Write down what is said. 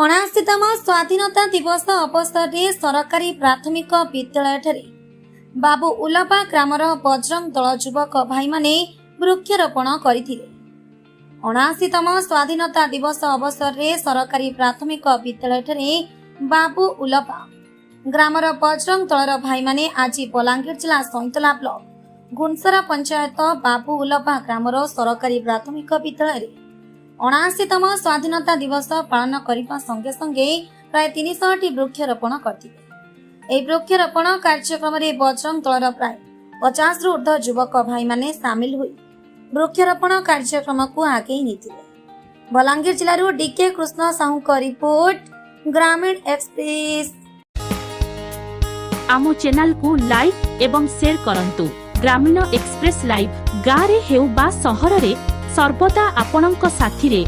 ଅଣାଅଶୀତମ ସ୍ୱାଧୀନତା ଦିବସ ଅବସରରେ ସରକାରୀ ପ୍ରାଥମିକ ବିଦ୍ୟାଳୟଠାରେ ବାବୁ ଉଲପା ଗ୍ରାମର ବଜରଙ୍ଗ ଦଳ ଯୁବକ ଭାଇମାନେ ବୃକ୍ଷରୋପଣ କରିଥିଲେ। ଅଣାଅଶୀତମ ସ୍ୱାଧୀନତା ଦିବସ ଅବସରରେ ସରକାରୀ ପ୍ରାଥମିକ ବିଦ୍ୟାଳୟଠାରେ ବାବୁ ଉଲପା ଗ୍ରାମର ବଜରଙ୍ଗ ଦଳର ଭାଇମାନେ ଆଜି ବଲାଙ୍ଗୀର ଜିଲ୍ଲା ସଇଁତଲା ବ୍ଲକ ଗୁନସରା ପଞ୍ଚାୟତ ବାବୁ ଉଲପା ଗ୍ରାମର ସରକାରୀ ପ୍ରାଥମିକ ବିଦ୍ୟାଳୟରେ 79ତମ ସ୍ୱାଧୀନତା ଦିବସ ପାଳନ କରିବା ସଙ୍ଗେ ସଙ୍ଗେ ପ୍ରାୟ 300ଟି ବୃକ୍ଷରୋପଣ କରିଥିଲେ। ଏହି ବୃକ୍ଷରୋପଣ କାର୍ଯ୍ୟକ୍ରମରେ ବଜରଙ୍ଗ ଦଳର ପ୍ରାୟ 50ରୁ ଉର୍ଦ୍ଧ୍ୱ ଯୁବକ ଭାଇମାନେ ସାମିଲ ହୋଇ ବୃକ୍ଷରୋପଣ କାର୍ଯ୍ୟକ୍ରମକୁ ଆଗେଇ ନେଇଥିଲେ। ବଲାଙ୍ଗୀର ଜିଲ୍ଲାରୁ ଡିକେ କୃଷ୍ଣ ସାହୁଙ୍କ ରିପୋର୍ଟ, ଗ୍ରାमीण एक्सप्रेस। आमो चैनल को लाइक एवं शेयर करंतु। ग्रामीण एक्सप्रेस लाइव गाँव रे हेउ बा सहर रे सर्वदा आपणक साथी रे